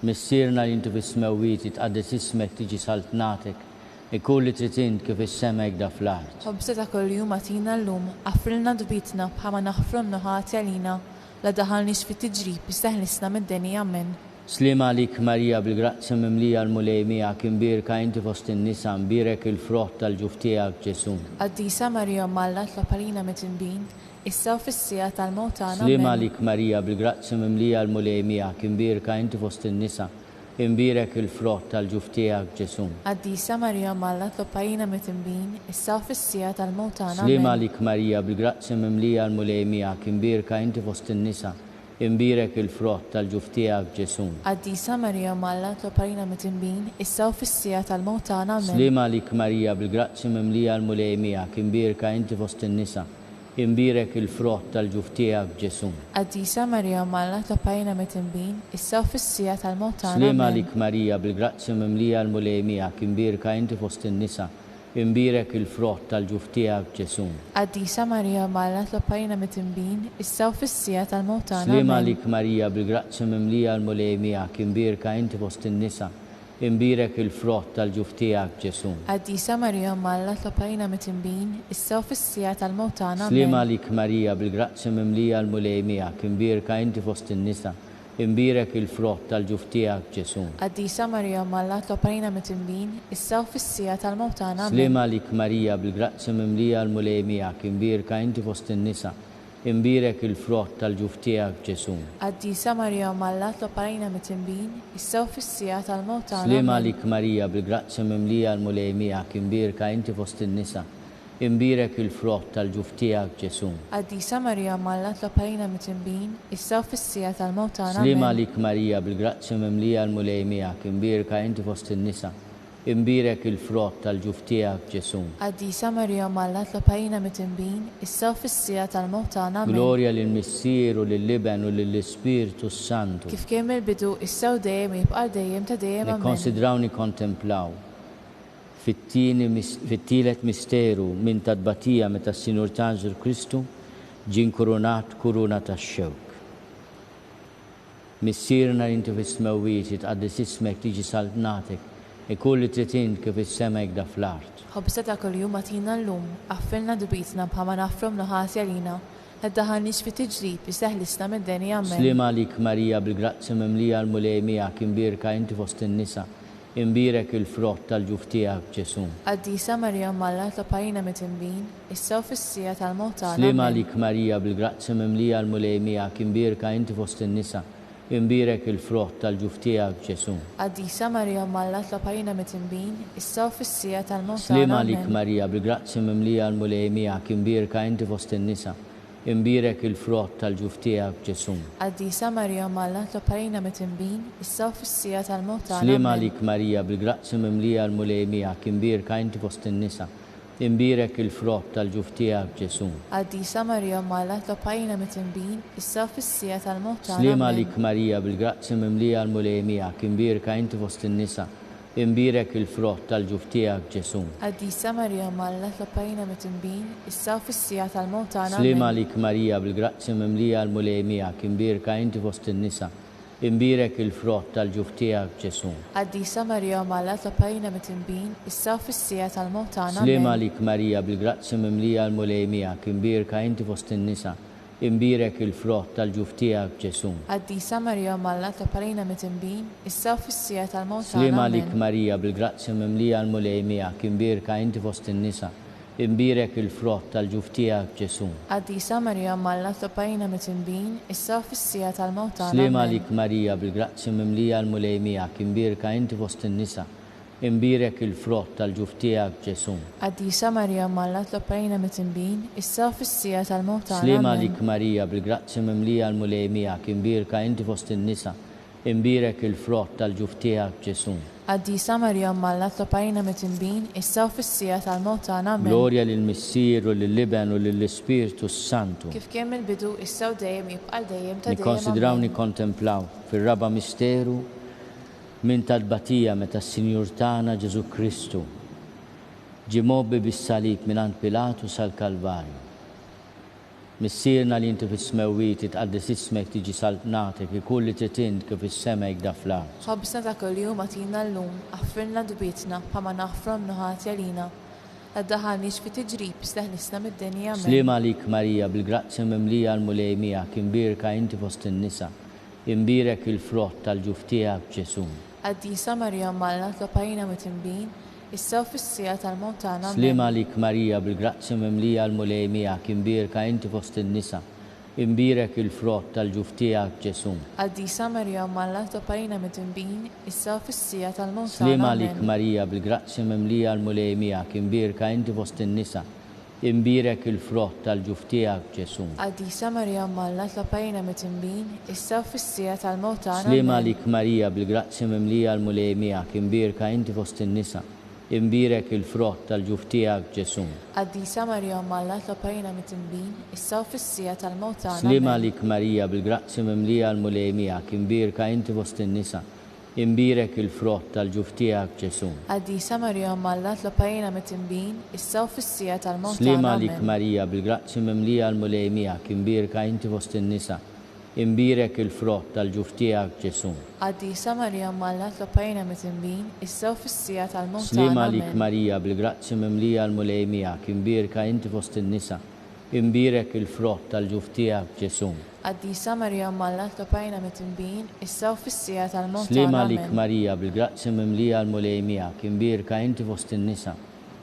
Missierna li intu fis-smewwiet jitqaddes ismek tiġi saltnatek ikun li trid int kif is-sema jgda fl-art. Ħobsa ta' kuljum għatina llum, għaffrilna dbitna bħalma naħfru mnuħati għalina, la daħalniex fit-tiġrib, istaħlisna mid-deni. Amen. Slim għalik Marija bil-grazzja mimlija l-mulej miegħek imbirka inti fost in-nisa imbirek il-frott tal-ġuf tiegħek Ġesu. Qaddisa Marija Malla tloparina mit-imbin, issa u fis-sija tal-mewt tagħna. Slim Amen. għalik Marija bil-grazzja mimlija l-mulej miegħek imbirka inti fost in-nisa. Imbirek il-frott tal-ġuf tiegħek Ġesu. Qaddisa Marija Malla tloparina mit-imbin, issa u fis-sija tal-mewt tagħna. Slim Amen. għalik Marija bil-grazzja mimlija l-mulej miegħek imbirka inti fost in-nisa. Imbirek il-frott tal-ġuf tiegħek Ġesu. Qaddisa Marija Malla tloparina mit-imbin, issa u fis-sija tal-mewt tagħna. Amen. Slim għalik Marija bil-grazzja mimlija l-mulej miegħek imbirka inti fost in-nisa. Imbirek il-frott tal-ġuf tiegħek Ġesu. Qaddisa Marija Malla tloparina mit-imbin, issa u fis-sija tal-mewt tagħna. Slim Amen. għalik Marija bil-grazzja mimlija l-mulej miegħek imbirka inti fost in-nisa. Imbirek il-frott tal-ġuf tiegħek Ġesu. Qaddisa Marija Malla tloparina mit-imbin, issa u fis-sija tal-mewt tagħna. Slim Amen. għalik Marija bil-grazzja mimlija l-mulej miegħek imbirka inti fost in-nisa. Imbirek il-frott tal-ġuf tiegħek Ġesu. Qaddisa Marija Malla tloparina mit-imbin, issa u fis-sija tal-mewt tagħna. Slim Amen. għalik Marija bil-grazzja mimlija l-mulej miegħek imbirka inti fost in-nisa. Imbirek il-frott tal-ġuf tiegħek Ġesu. Qaddisa Marija Malla tloparina mit-imbin, issa u fis-sija tal-mewt tagħna. Amen. Slim għalik Marija bil-grazzja mimlija l-mulej miegħek imbirka inti fost in-nisa. Imbirek il-frott tal-ġuf tiegħek Ġesu. Qaddisa Marija Malla tloparina mit-imbin, issa u fis-sija tal-mewt tagħna. Slim Amen. għalik Marija bil-grazzja mimlija l-mulej miegħek imbirka inti fost in-nisa. Imbirek il-frott tal-ġuf tiegħek Ġesu. Qaddisa Marija Malla tloparina mit-imbin, issa u fis-sija tal-mewt tagħna. Slim Amen. għalik Marija bil-grazzja mimlija l-mulej miegħek imbirka inti fost in-nisa. Imbirek il-frott tal-ġuf tiegħek Ġesu. Qaddisa Marija Malla tloparina mit-imbin, issa u fis-sija tal-mewt tagħna. Amen. Glorja lill-Missier u lill-Iben u lill-Ispirtu Santu. Kif kien il-bidu, issa u dejjem jibqa' dejjem ta' dejjem. Amen. Nikkonsidraw nikkontemplaw fit-tielet misteru minn tadbatija meta s-Sinjur tagħna Ġesu Kristu ġie inkurunat kuruna tax-xewk. Missierna li intu fis-smewwiet jitqaddes ismek tiġi saltnatek ikun li trid int kif is-sema jgda fl-art. Ħobsa ta' kuljum għatina llum, għaffilna dbitna bħalma naħfru mnuħati għalina, Iddaħħalniex fi tiġrib iseħħlisna mid-deni amen. Slima lik Marija bil-grazzi mimlija l-mulej miegħek imbierka inti fost in-nisa. Imbierek il-frott tal-ġuf tiegħek Ġesu. Qaddisa Marija Malla tlopajna mit-tinbin, issa u fis-sija tal-mewt tagħna. Slima lik Marija bil-grazzi mimlija l-mulej miegħek imbierka inti fost in-nisa. Imbierek il-frott tal-ġuf tiegħek Ġesu. Qaddisa Marija Malla tlopajna mit-tinbin, issa u fis-sija tal-mewt tagħna. Slima lik Marija bil-grazzi mimlija l-mulej miegħek imbierka inti fost in-nisa. Imbierek il-frott tal-ġuf tiegħek Ġesu. Qaddisa Marija Malla tlopajna mit-tinbin, issa u fis-sija tal-mewt tagħna. Slima lik Marija bil-grazzi mimlija l-mulej miegħek imbierka inti fost in-nisa. Imbierek il-frott tal-ġuf tiegħek Ġesu. Qaddisa Marija Malla tlopajna mit-tinbin, issa u fis-sija tal-mewt tagħna. Slima lik Marija bil-grazzi mimlija l-mulej miegħek imbierka inti fost in-nisa. Imbierek il-frott tal-ġuf tiegħek Ġesu. Qaddisa Marija Malla tlopajna mit-tinbin, issa u fis-sija tal-mewt tagħna. Slima lik Marija bil-grazzi mimlija l-mulej miegħek imbierka inti fost in-nisa. Imbierek il-frott tal-ġuf tiegħek Ġesu. Qaddisa Marija Malla tlopajna mit-tinbin, issa u fis-sija tal-mewt tagħna. Slima lik Marija bil-grazzi mimlija l-mulej miegħek imbierka inti fost in-nisa. Imbierek il-frott tal-ġuf tiegħek Ġesu. Qaddisa Marija Malla tlopajna mit-tinbin, issa u fis-sija tal-mewt tagħna. Slima lik Marija bil-grazzi mimlija l-mulej miegħek imbierka inti fost in-nisa. Imbierek il-frott tal-ġuf tiegħek Ġesu. Qaddisa Marija Malla tlopajna mit-tinbin, issa u fis-sija tal-mewt tagħna. Slima lik Marija bil-grazzi mimlija l-mulej miegħek imbierka inti fost in-nisa. Imbierek il-frott tal-ġuf tiegħek Ġesu. Qaddisa Marija Malla tlopajna mit-tinbin, issa u fis-sija tal-mewt tagħna. Slima lik Marija bil-grazzi mimlija l-mulej miegħek imbierka inti fost in-nisa. Imbierek il-frott tal-ġuf tiegħek Ġesu. Qaddisa Marija Malla tlopajna mit-tinbin, issa u fis-sija tal-mewt tagħna. Glorja lill-Missier u lill-Liben u lill-Ispiritu Santu. Kif kien mill-bidu issa u dejjem jibqa' dejjem ta' dejjem. Nikkonsidraw nikkontemplaw fir-raba misteru minn tal-batija meta s-Sinjur tagħna Ġesu Kristu ġie mobbi bis-salib mingħand Pilatu sal-Kalvarju. Missierna li inti fis-smewwiet itqaddis ismek tiġi saltnatek ikulli tritint kif is-sema jgda fl-art. Ħobbsna ta' kuljum għatina llum, aħfirna dubitna bħalma naħfru n-nuħat jalina. Iddaħħalniex fi tiġrib iseħħlisna mid-denja. Slima lik Marija bil-grazzi mimlija l-mulej miegħek imbierka inti fost in-nisa. Imbierek il-frott tal-ġuf tiegħek Ġesu. Qaddisa Marija Malla tlopajna mit-tinbin, issa u fis-sija tal-mewt tagħna. Slima lik Marija bil-grazzi mimlija l-mulej miegħek imbierka inti fost in-nisa. Imbierek il-frott tal-ġuf tiegħek Ġesu. Qaddisa Marija Malla tlopajna mit-tinbin, issa u fis-sija tal-mewt tagħna. Slima lik Marija bil-grazzi mimlija l-mulej miegħek imbierka inti fost in-nisa. Imbierek il-frott tal-ġuf tiegħek Ġesu. Qaddisa Marija Malla tlopajna mit-tinbin, issa u fis-sija tal-mewt tagħna. Slima lik Marija bil-grazzi mimlija l-mulej miegħek imbierka inti fost in-nisa. Imbierek il-frott tal-ġuf tiegħek Ġesu. Qaddisa Marija Malla tlopajna mit-tinbin, issa u fis-sija tal-mewt tagħna. Slima lik Marija bil-grazzi mimlija l-mulej miegħek imbierka inti fost in-nisa. Imbierek il-frott tal-ġuf tiegħek Ġesu. Qaddisa Marija Malla tlopajna mit-tinbin, issa u fis-sija tal-mewt tagħna. Slima lik Marija bil-grazzi mimlija l-mulej miegħek imbierka inti fost in-nisa. Imbierek il-frott tal-ġuf tiegħek Ġesu. Qaddisa Marija Malla tlopajna mit-tinbin, issa u fis-sija tal-mewt tagħna. Slima lik Marija bil-grazzi mimlija l-mulej miegħek imbierka inti fost in-nisa. Imbierek il-frott tal-ġuf tiegħek Ġesu. Qaddisa Marija Malla tlopajna mit-tinbin, issa u fis-sija tal-mewt tagħna. Slima lik Marija bil-grazzi mimlija l-mulej miegħek imbierka inti fost in-nisa.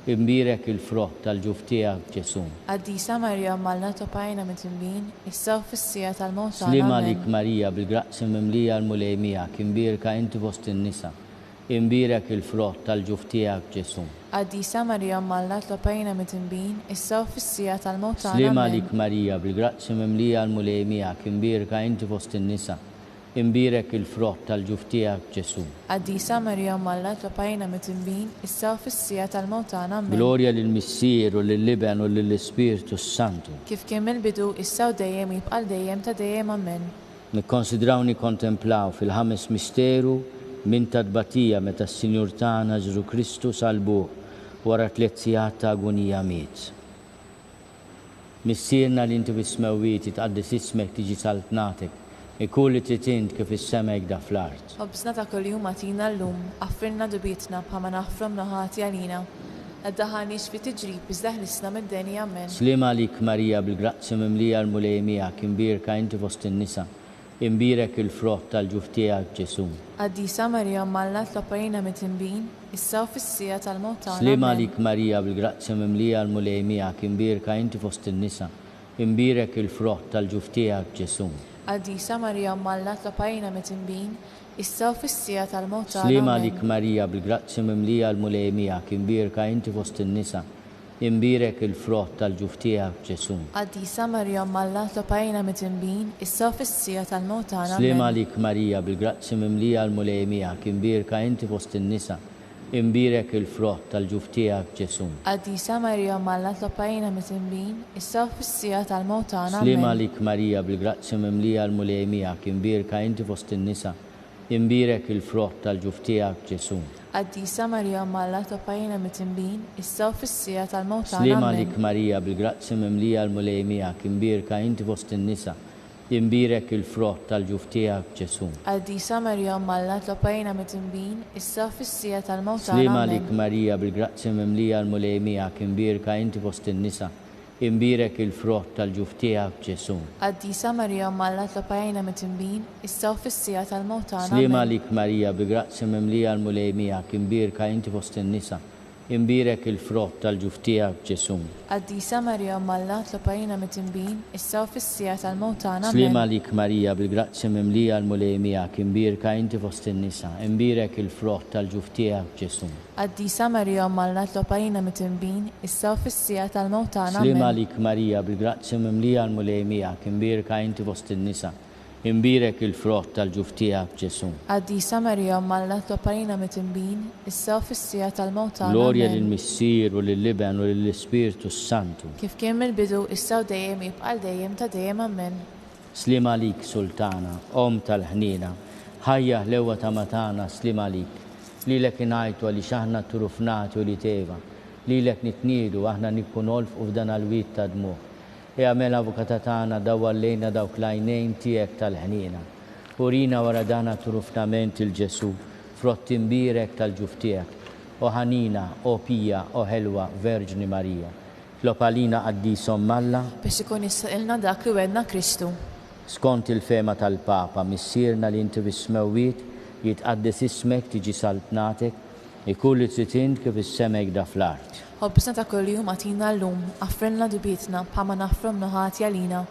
Imbierek il-frott tal-ġuf tiegħek Ġesu. Qaddisa Marija Malla tlopajna mit-tinbin, issa u fis-sija tal-mewt tagħna. Slima lik Marija bil-grazzi mimlija l-mulej miegħek imbierka inti fost in-nisa. Imbierek il-frott tal-ġuf tiegħek Ġesu. Qaddisa Marija Malla tlopajna mit-tinbin, issa u fis-sija tal-mewt tagħna. Slima lik Marija bil-grazzi mimlija l-mulej miegħek imbierka inti fost in-nisa. Imbierek il-frott tal-ġuf tiegħek Ġesu. Qaddisa Marija Malla tlopajna mit-tinbin, issa u fis-sija tal-mewt tagħna. Glorja lill-Missier u lill-Liben u lill-Ispiritu Santu. Kif kien mill-bidu issa u dejjem jibqa' dejjem ta' dejjem amen. Nikkonsidraw nikkontemplaw fil-ħames misteru minn tad-batija meta s-Sinjur tagħna Ġesu Kristu salbuh wara 3 sigħat ta' agonija miet. Missierna li inti fis-smewwiet itqaddis ismek tiġi saltnatek. Ikulli tritint kif is-sema jgda fl-art. Ħobbsna ta' kuljum għatina llum, aħfirna dubitna bħalma naħfru n-nuħat jalina. La daħanix fi tiġrib iżda ħlisna mid-deni ammen. Slima lik Marija bil-grazzi mimlija l-mulejmija kimbirka inti fost in-nisa. Imbirek il-frott tal-ġuf tiegħek Ġesu. Qaddisa Marija Malla tlopajna mit-tinbin, issa u fis-sija tal-mewt tagħna. Slima lik Marija bil-grazzi mimlija l-mulejmija kimbirka inti fost in-nisa. Imbirek il-frott tal-ġuf tiegħek Ġesu. Qaddisa Marija Malla tlopajna mit-tinbin, issa u fis-sija tal-mewt tagħna. Slima lik Marija bil-grazzi mimlija l-mulejmija kimbirka inti fost in-nisa. Imbirek il-frott tal-ġuf tiegħek Ġesu. Qaddisa Marija Malla tlopajna mit-tinbin, issa u fis-sija tal-mewt tagħna. Slima lik Marija bil-grazzi mimlija l-mulejmija kimbirka inti fost in-nisa. Imbirek il-frott tal-ġuf tiegħek Ġesu. Qaddisa Marija Malla tlopajna mit-tinbin, issa u fis-sija tal-mewt tagħna. Slima lik Marija bil-grazzi mimlija l-mulejmija kimbirka inti fost in-nisa. Imbirek il-frott tal-ġuf tiegħek Ġesu. Qaddisa Marija Malla tlopajna mit-tinbin, issa u fis-sija tal-mewt tagħna. Slima lik Marija bil-grazzi mimlija l-mulejmija kimbirka inti fost in-nisa. Imbirek il-frott tal-ġuf tiegħek Ġesu. Qaddisa Marija Malla tlopajna mit-tinbin, issa u fis-sija tal-mewt tagħna. Slima lik Marija bil-grazzi mimlija l-mulejmija kimbirka inti fost in-nisa. Imbirek il-frott tal-ġuf tiegħek Ġesu. Qaddisa Marija Malla tlopajna mit-tinbin, issa u fis-sija tal-mewt tagħna. Slima lik Marija bil-grazzi mimlija l-mulejmija kimbirka inti fost in-nisa. Imbirek il-frott tal-ġuf tiegħek Ġesu. Qaddisa Marija Malla tlopajna mit-tinbin, issa u fis-sija tal-mewt tagħna. Slima lik Marija bil-grazzi mimlija l-mulejmija kimbirka inti fost in-nisa. Imbirek il-frott tal-ġuf tiegħek Ġesu. Qaddisa Marija Malla tlopajna mit-tinbin, issa u fis-sija tal-mewt tagħna. Slima lik Marija bil-grazzi mimlija l-mulejmija kimbirka inti fost in-nisa. Imbirek il-frott tal-ġuf tiegħek Ġesu. Qaddisa Marija Malla tlopajna mit-tinbin, issa u fis-sija tal-mewt tagħna. Glorja lill-Missier u lill-Liben u lill-Ispiritu Santu. Kif kien mill-bidu issa u dejjem jibqal dejjem ta' dejjem ammen. Slima lik Sultana, Om tal-ħnina, ħajja ħlewa ta' matana slima lik. Lilek ingħajtu għaliex aħna turufnati u li teva. Lilek nitniedu aħna nikku nolfqu f'dan għall-wied ta' dmuħ. Għamel avukata tagħna dawwa lejna dawk l-għajnejn tiegħek tal-ħnina. Urina wara dana turufnament il-Ġesu, frott imbirek tal-ġuf tiegħek. O ħanina, o pija, o ħelwa, Verġni Marija. Tlopalina qaddisom Malla biex ikun jissaqilna dak li wedna Kristu. Skont il-fema tal-Papa, missierna li inti bis-smewwiet jitqaddes ismek tiġi saltnatek, ikulli tritint kif is-semek da fl-art. Ħobbisna ta' kuljum għatina llum, affrenna dubietna bħalma nafrom noħati għalina.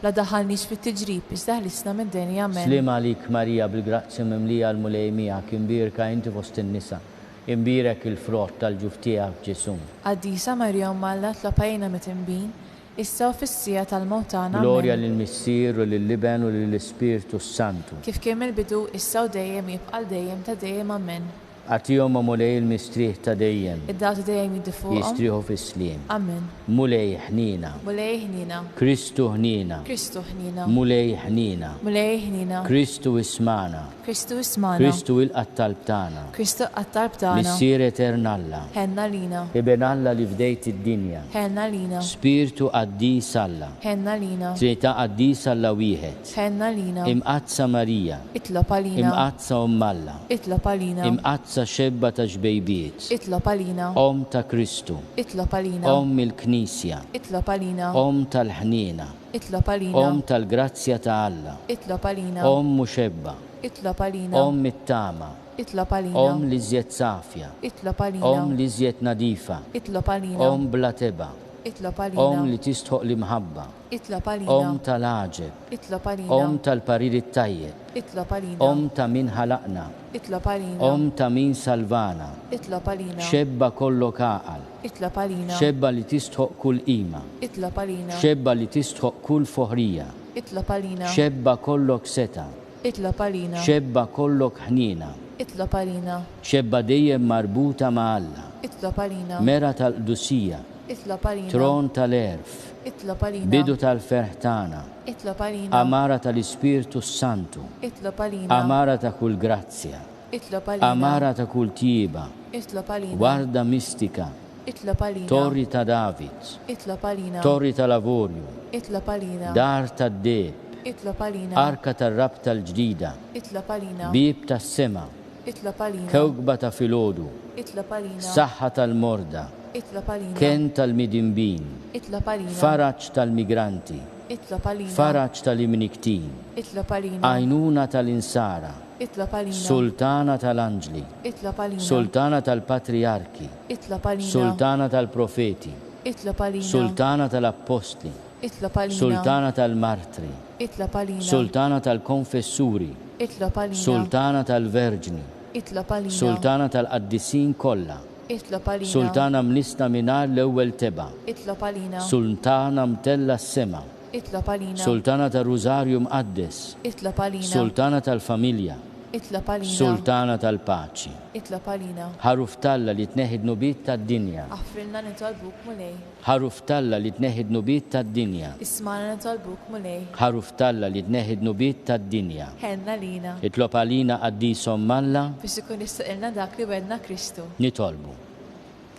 La daħalniex fit-tiġrib, iżda ħlisna mid-deni ammen. Slima lik Marija bil-grazzi mimlija l-mulejmija kimbirka inti fost in-nisa. Imbirek il-frott tal-ġuf tiegħek Ġesu. Qaddisa Marija Malla tlopajna mit-tinbin, issa u fis-sija tal-mewt tagħna. Glorja lill-Missier u lill-Liben u lill-Ispiritu Santu. Kif kien mill-bidu issa u dejjem jibqal dejjem ta' dejjem ammen. Għatijom ma mulej il-mistriħ ta' dejjem. Id-dawti dejjem jiddifuqhom. Jistriħu fis-slim. Ammen. Mulej ħnina. Mulej ħnina. Kristu ħnina. Kristu ħnina. Mulej ħnina. Mulej ħnina. Kristu ismana. Kristu ismana. Kristu il-qattalb tagħna. Kristu qattalb tagħna. Missier eternalla. Ħenna lina. Iben Alla li fdejt id-dinja. Ħenna lina. Spiritu qaddis Alla. Ħenna lina. Trinità qaddis Alla wieħed. Ħenna lina. Imqazza Marija. Itlob għalina. Imqazza Alla. Itlob għalina. Imqazza xebba ta' ġbejbiet. Itlob għalina. Om ta' Kristu. Itlob għalina. Om il-Knisja. Itlob għalina. Om tal-ħnina. Itlob għalina. Om tal-grazzja ta' Alla. Itlob għalina. Om muxebba. Itlob għalina. Om it-tama. Itlob għalina. Om li żjed safja. Itlob għalina. Om li żjed nadifa. Itlob għalina. Om bla teba. Itlob għalina. Om li tistħoq l-imħabba. Itlob għalina. Om tal-aġeb. Itlob għalina. Om tal-parir it-tajjeb. Itlob għalina. Om ta' min ħalaqna. Itlob għalina. Om ta' min salvana. Itlob għalina. Xebba kollok aqal. Itlob għalina. Xebba li tistħoq kull qima. Itlob għalina. Xebba li tistħoq kull foħrija. Itlob għalina. Xebba kollok seta. Itlob għalina. Xebba kollok ħnina. Itlob għalina. Xebba dejjem marbuta ma' Alla. Itlob għalina. Mera tal-qdusija. Itlob għalina. Tron tal-erf. Itlob għalina. Bidu tal-ferħtana. Itlob għalina. Amara tal-Ispiritu Santu. Itlob għalina. Amara ta' kull grazzja. Itlob għalina. Amara ta' kull tieba. Itlob għalina. Warda mistika. Itlob għalina. Torri ta' David. Itlob għalina. Torri ta' lavorju. Itlob għalina. Dar ta' deb. Itlob għalina. Arka tar-rab tal-ġdida. Itlob għalina. Bib tas-sema. Itlob għalina. Kewkba ta' filodu. Itlob għalina. Saħħa tal-morda. Itlob għalina. ken tal-midinbin, Itlob għalina. faraġġ tal-migranti, Itlob għalina. faraġġ tal-imniktin, Itlob għalina. għajnuna tal-insara, Itlob għalina. sultana tal-anġli, Itlob għalina. sultana tal-patriarki, Itlob għalina. sultana tal-profeti, Itlob għalina. sultana tal-apostli, Itlob għalina. sultana tal-martri, Itlob għalina. sultana tal-konfessuri, Itlob għalina. sultana tal-verġni, Itlob għalina. sultana tal-qaddisin kollha, Itlob għalina. sultana mnisna minar l-ewwel teba, Itlob għalina. sultana mtella s-sema, Itlob għalina. sultana tal-Rużarju mqaddes, Itlob għalina. sultana tal-familja, Itlob għalina. sultana tal-paċi. Itlob għalina. Ħaruf talla li tneħid nubit tad-dinja, Għafrilna nitolbuk mulej. ħaruf talla li tneħid nubit tad-dinja, Ismana nitolbuk mulej. ħaruf talla li tneħid nubit tad-dinja. Henna lina. Itlob għalina qaddisom Malla, Biex ikun jistaqilna dak li wedna Kristu. nitolbu.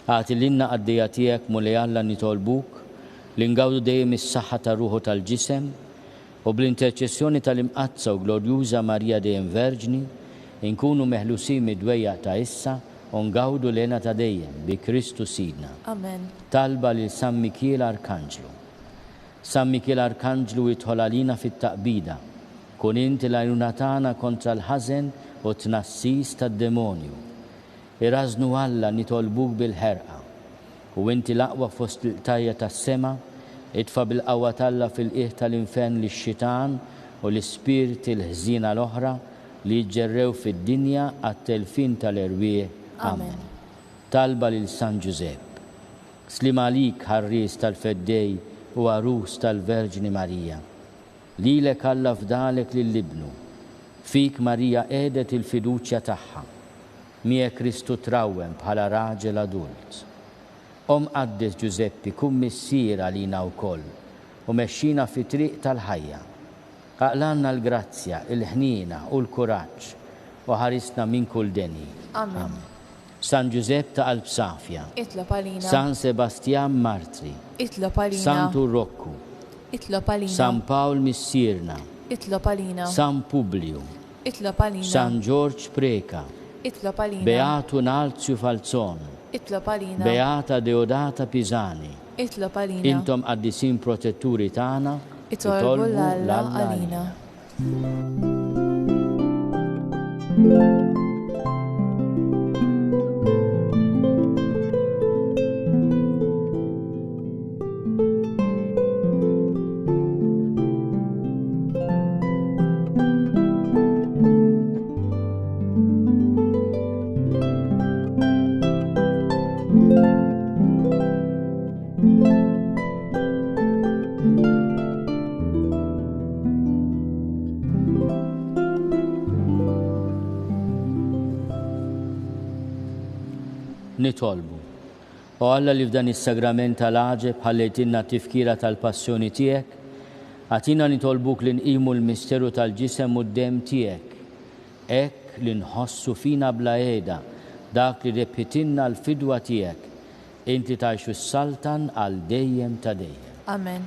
Għati l-inna għaddija tijek mulej Alla nitolbuk, li ngawdu dejjem is-saħħa ta' ruħu tal-ġisem, u bl-interċessjoni tal-imqazza u glorjuża Marija dejjem Verġni, inkunu meħlusin mid-dwejja ta' issa u ngawdu lena ta' dejjem bi Kristu Sidna. Amen. Talba lil San Mikiel Arkanġlu. San Mikiel Arkanġlu jidħol għalina fit-taqbida, kun inti l-għajnuna tagħna kontra l-ħażen u tnassis tad-demonju. Irażnu Alla nitolbuk bil-ħerqa, u inti l-aqwa fost il-tajja tas-sema, idfa bil-qawwa talla fil-qiegħ tal-infern lix-xitan u l-ispirti l-ħżina l-oħra li jġerrew fid-dinja għat-telfin tal-erwieħ. Amen. Talba lil San Giuseppe. Slim għalik ħarries tal-feddej u għarus tal-Verġni Marija. Lilek Alla fdalek lill-ibnu. Fik Marija edet il-fiduċja tagħha. Mie Kristu trawwem bħala raġel adult. Qaddis Giuseppe kun missier għalina wkoll u mexxina fi triq tal-ħajja. Aqlanna l-grazzja, il-ħnina u l-kuraġġ u ħarisna minn kull deni. Amen. San Giuseppe ta' qalb safja, Itlob għalina. San Sebastian Martri, Itlob għalina. San Turrokku, Itlob għalina. San Paul Missirna, Itlob għalina. San Publiu, Itlob għalina. San George Preka, Itlob għalina. Beatu Nalzio Falzon, Itlob għalina. Beata Deodata Pisani. Itlob għalina. Intom għaddisin protetturi tagħna, Itolbu l-Alla għalina. Nitolbu. U Alla li f'dan is-sagrament tal-għaġeb ħallejtilna tifkira tal-passjoni tiegħek, għatina nitolbuk li nqimu l-misteru tal-ġisem u d-dem tiegħek. Hekk li nħossu fina bla qiegħda dak li rebħitilna l-fidwa tiegħek. Inti tgħixu s-saltan għal dejjem ta' dejjem. Amen.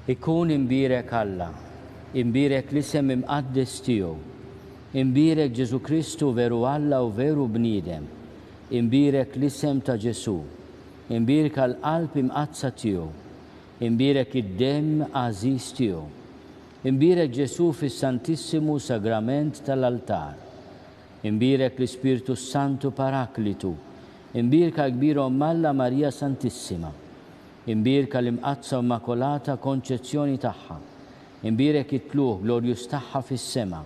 Ikun imbirek Alla, imbirek l-isem imqaddes tiegħu, imbirek Ġesu Kristu veru Alla u veru bniedem, imbirek l-isem ta' Ġesu, imbirek għal-qalb imqazza tiegħu, imbirek id-dem għażiż tiegħu, imbirek Ġesu fis-Santissimu Sagrament tal-altar, imbirek l-Ispirtu Santu Paraklitu, imbirek għal-kbir Alla Marija Santissima, imbirka l-imqazza immakolata konċezzjoni tagħha, imbirek it-tluħ glorjus tagħha fis-sema,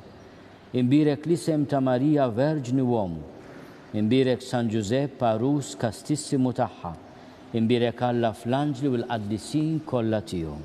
imbirek l-isem ta' Marija Verġni uomu, imbirek San Giuseppe Parus kastissimu tagħha, imbirek Alla fl-anġli u l-qaddisin kollha tiegħu.